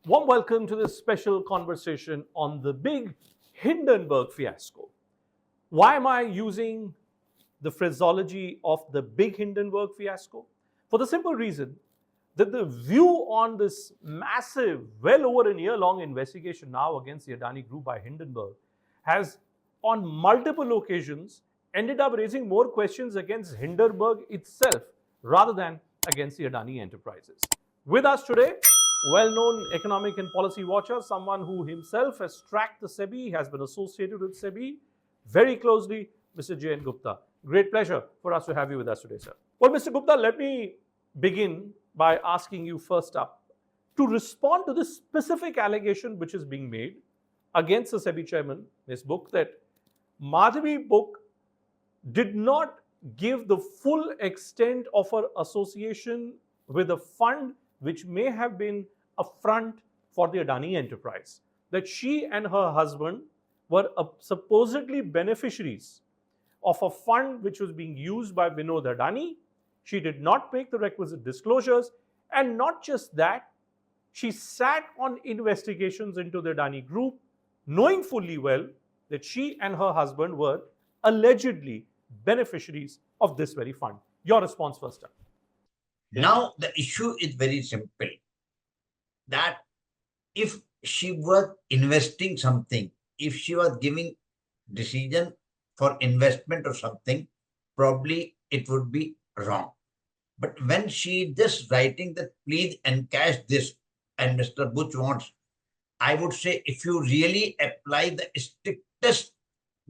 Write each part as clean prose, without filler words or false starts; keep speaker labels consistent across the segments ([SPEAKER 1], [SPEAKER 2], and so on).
[SPEAKER 1] Warm welcome to this special conversation on the big Hindenburg fiasco. Why am I using the phraseology of the big Hindenburg fiasco? For the simple reason that the view on this massive, well over a year long investigation now against the Adani Group by Hindenburg has, on multiple occasions, ended up raising more questions against Hindenburg itself rather than against the Adani enterprises. With us today, well-known economic and policy watcher, someone who himself has tracked the Sebi, has been associated with Sebi very closely, Mr. J. N. Gupta. Great pleasure for us to have you with us today, sir. Well, Mr. Gupta, let me begin by asking you first up to respond to this specific allegation which is being made against the Sebi chairman, Ms. Buch, that Madhabi Buch did not give the full extent of her association with a fund which may have been a front for the Adani enterprise. That she and her husband were supposedly beneficiaries of a fund which was being used by Vinod Adani. She did not make the requisite disclosures, and not just that, she sat on investigations into the Adani group, knowing fully well that she and her husband were allegedly beneficiaries of this very fund. Your response first up.
[SPEAKER 2] Now, the issue is very simple. That if she was investing something, if she was giving decision for investment or something, probably it would be wrong. But when she just writing that please encash this and Mr. Buch wants, I would say if you really apply the strictest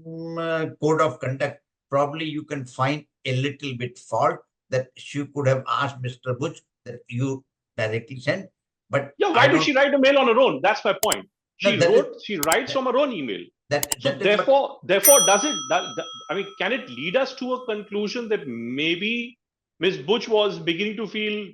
[SPEAKER 2] code of conduct, probably you can find a little bit fault that she could have asked Mr. Buch that you directly sent. But
[SPEAKER 3] yeah, why did she write a mail on her own? That's my point. She writes from her own email. Therefore, does it? I mean, can it lead us to a conclusion that maybe Ms. Buch was beginning to feel,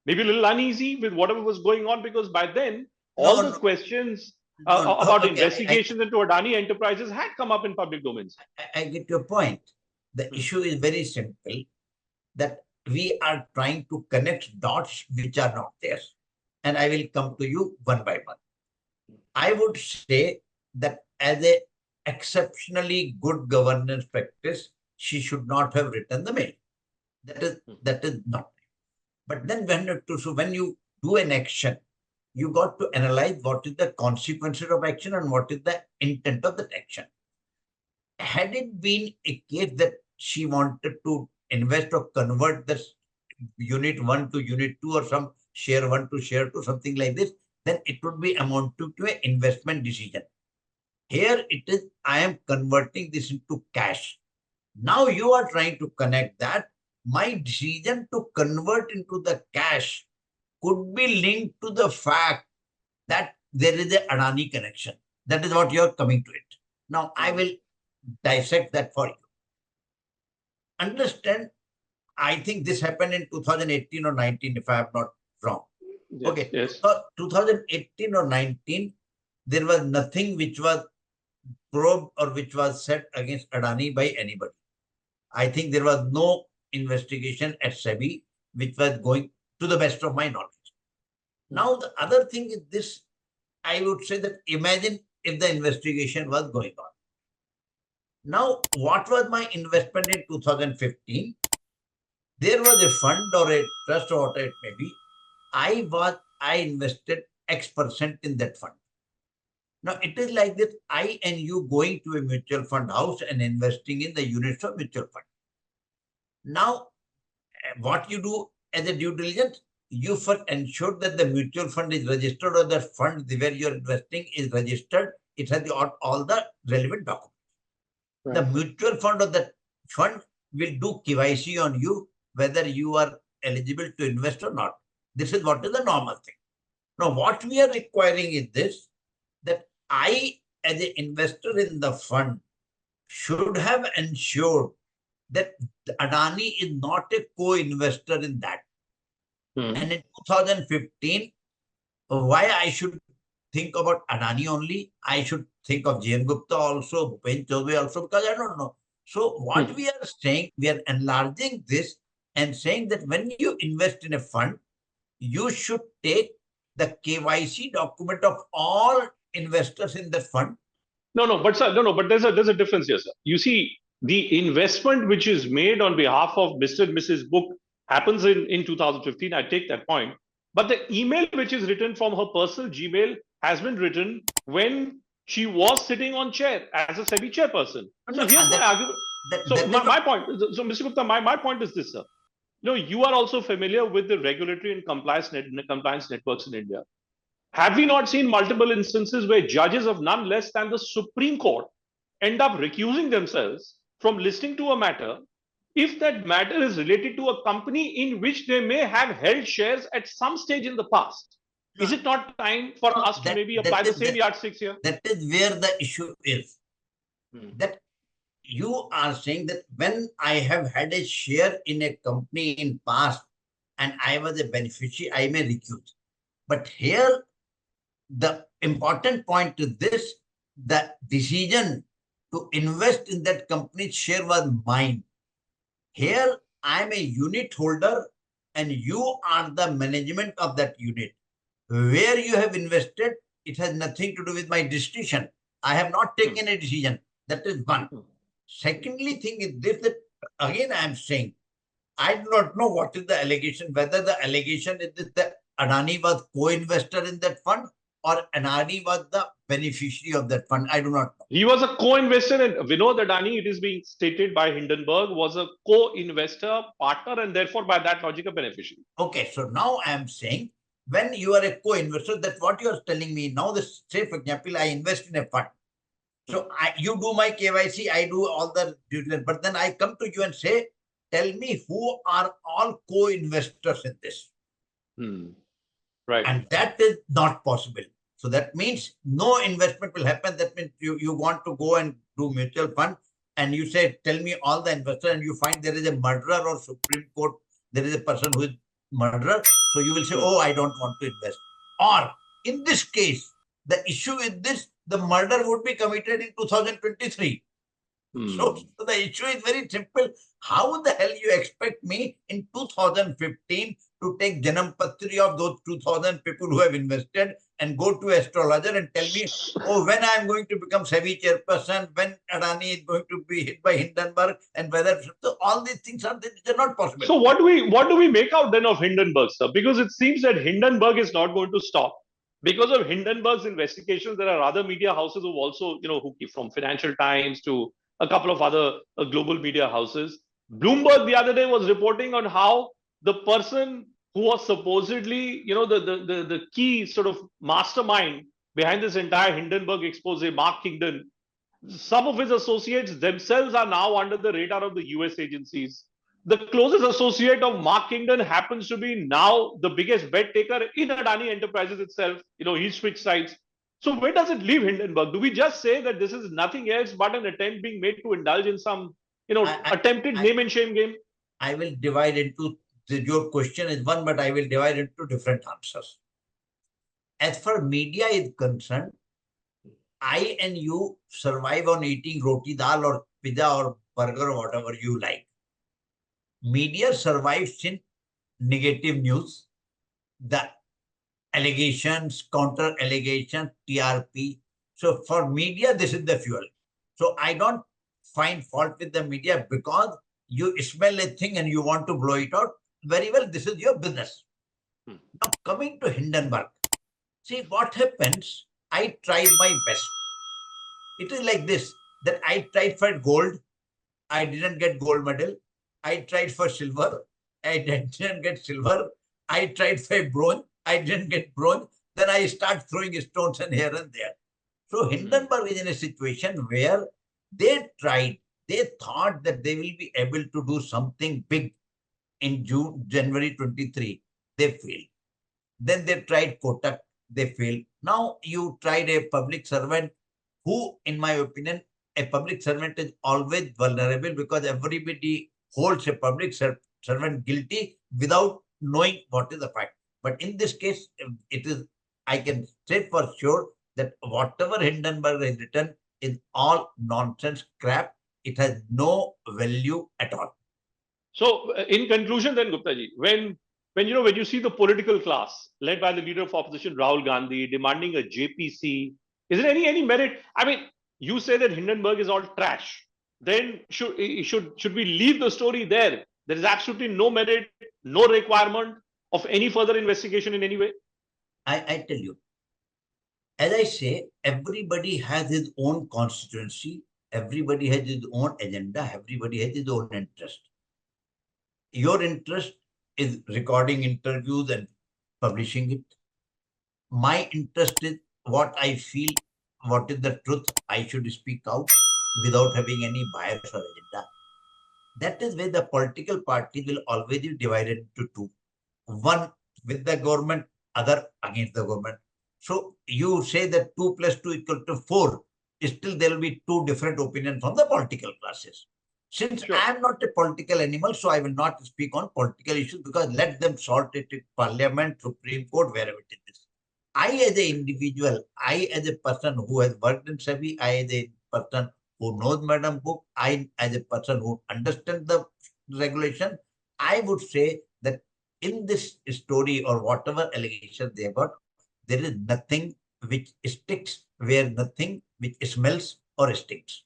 [SPEAKER 3] maybe a little uneasy with whatever was going on, because by then all the questions about investigations into Adani enterprises had come up in public domains.
[SPEAKER 2] I get your point. The issue is very simple, that we are trying to connect dots which are not there. And I will come to you one by one. I would say that as a exceptionally good governance practice, she should not have written the mail. That is not. But then when you do an action, you got to analyze what is the consequences of action and what is the intent of that action. Had it been a case that she wanted to invest or convert this unit 1 to unit 2 or some share 1 to share 2, something like this, then it would be amounted to an investment decision. Here it is, I am converting this into cash. Now you are trying to connect that. My decision to convert into the cash could be linked to the fact that there is a Adani connection. That is what you are coming to it. Now I will dissect that for you. Understand, I think this happened in 2018 or 19, if I am not wrong.
[SPEAKER 3] Yes,
[SPEAKER 2] okay.
[SPEAKER 3] Yes.
[SPEAKER 2] So 2018 or 19, there was nothing which was probed or which was said against Adani by anybody. I think there was no investigation at Sebi which was going, to the best of my knowledge. Now the other thing is this, I would say that imagine if the investigation was going on. Now, what was my investment in 2015? There was a fund or a trust or whatever it may be. I invested X% in that fund. Now, it is like that I and you going to a mutual fund house and investing in the units of mutual fund. Now, what you do as a due diligence, you first ensure that the mutual fund is registered or the fund where you're investing is registered. It has all the relevant documents. Right. The mutual fund or the fund will do KYC on you, whether you are eligible to invest or not. This is what is the normal thing. Now, what we are requiring is this, that I, as an investor in the fund, should have ensured that Adani is not a co-investor in that. And in 2015, why I should think about Adani only? I should think of J. N. Gupta also, Bhupendra Chaubey also, because I don't know. So what we are saying, we are enlarging this and saying that when you invest in a fund, you should take the KYC document of all investors in that fund?
[SPEAKER 3] But sir, but there's a difference here, sir. You see, the investment which is made on behalf of Mr. and Mrs. Buch happens in 2015. I take that point. But the email which is written from her personal Gmail has been written when she was sitting on chair as a Sebi chairperson. So here's my argument. My point. So Mr. Gupta, my point is this, sir. You are also familiar with the regulatory and compliance networks in India. Have we not seen multiple instances where judges of none less than the Supreme Court end up recusing themselves from listening to a matter if that matter is related to a company in which they may have held shares at some stage in the past? Is it not time for us to maybe apply the same yardsticks here?
[SPEAKER 2] That is where the issue is. That you are saying that when I have had a share in a company in past and I was a beneficiary, I may recuse. But here, the important point is this: the decision to invest in that company's share was mine. Here, I am a unit holder and you are the management of that unit. Where you have invested, it has nothing to do with my decision. I have not taken a decision. That is one. Secondly, thing is this, that again I am saying, I do not know what is the allegation, whether the allegation is that Adani was co-investor in that fund or Adani was the beneficiary of that fund. I do not know.
[SPEAKER 3] He was a co-investor, and Vinod Adani, it is being stated by Hindenburg, was a co-investor, partner, and therefore by that logic a beneficiary.
[SPEAKER 2] Okay, so now I am saying, when you are a co-investor, that's what you are telling me now. This, say for example, I invest in a fund. So you do my KYC, I do all the diligence, but then I come to you and say, tell me who are all co-investors in this.
[SPEAKER 3] Right.
[SPEAKER 2] And that is not possible. So that means no investment will happen. That means you want to go and do mutual fund and you say, tell me all the investors, and you find there is a murderer or Supreme Court, there is a person who is murderer. So you will say, oh, I don't want to invest. Or in this case, the issue is this: the murder would be committed in 2023. So the issue is very simple. How the hell you expect me in 2015 to take Janam Patri of those 2,000 people who have invested and go to astrologer and tell me, oh, when I am going to become Sebi chairperson, when Adani is going to be hit by Hindenburg, and whether so all these things are not possible.
[SPEAKER 3] So what do we make out then of Hindenburg, sir? Because it seems that Hindenburg is not going to stop. Because of Hindenburg's investigations, there are other media houses who also, who keep, from Financial Times to a couple of other global media houses. Bloomberg the other day was reporting on how the person who was supposedly, the key sort of mastermind behind this entire Hindenburg expose, Mark Kingdon, some of his associates themselves are now under the radar of the US agencies. The closest associate of Mark Kingdon happens to be now the biggest bet taker in Adani Enterprises itself. He switched sides. So where does it leave Hindenburg? Do we just say that this is nothing else but an attempt being made to indulge in some, attempted name and shame game?
[SPEAKER 2] I will divide into, your question is one, but I will divide into different answers. As far media is concerned, I and you survive on eating roti dal or pizza or burger or whatever you like. Media survives in negative news, the allegations, counter allegations, TRP. So for media, this is the fuel. So I don't find fault with the media because you smell a thing and you want to blow it out. Very well, this is your business. Now coming to Hindenburg, see what happens. I tried my best. It is like this, that I tried for gold. I didn't get gold medal. I tried for silver. I didn't get silver. I tried for bronze. I didn't get bronze. Then I start throwing stones and here and there. So Hindenburg is in a situation where they thought that they will be able to do something big in January 23. They failed. Then they tried Kotak. They failed. Now you tried a public servant who, in my opinion, a public servant is always vulnerable because everybody holds a public servant guilty without knowing what is the fact. But in this case, I can say for sure that whatever Hindenburg has written is all nonsense crap. It has no value at all.
[SPEAKER 3] So in conclusion then, Gupta ji, when when you see the political class led by the leader of opposition Rahul Gandhi demanding a JPC, is there any merit? I mean, you say that Hindenburg is all trash. Then should we leave the story there? There is absolutely no merit, no requirement of any further investigation in any way.
[SPEAKER 2] I tell you, as I say, everybody has his own constituency. Everybody has his own agenda. Everybody has his own interest. Your interest is recording interviews and publishing it. My interest is what I feel, what is the truth I should speak out without having any bias or agenda. That is where the political party will always be divided into two. One with the government, other against the government. So you say that 2 + 2 = 4. Still there will be two different opinions from the political classes. Since
[SPEAKER 3] Sure.
[SPEAKER 2] I am not a political animal, so I will not speak on political issues, because let them sort it in Parliament, Supreme Court, wherever it is. I as an individual, I as a person who has worked in Sebi, I as a person who knows Madhabi Buch, I as a person who understands the regulation, I would say that in this story or whatever allegation they got, there is nothing which sticks, where nothing which smells or stinks.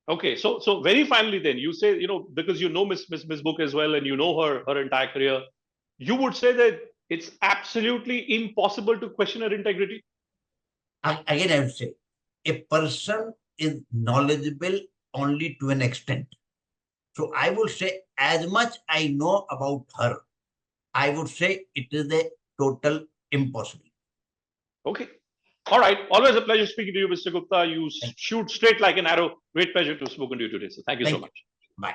[SPEAKER 3] Okay, so very finally, then you say, because you know Miss Buch as well, and you know her entire career, you would say that it's absolutely impossible to question her integrity.
[SPEAKER 2] Again, I would say a person is knowledgeable only to an extent. So I would say, as much I know about her, I would say it is a total impossible.
[SPEAKER 3] Okay. All right. Always a pleasure speaking to you, Mr. Gupta. You shoot straight like an arrow. Great pleasure to have spoken to you today. So thank you so much.
[SPEAKER 2] Bye.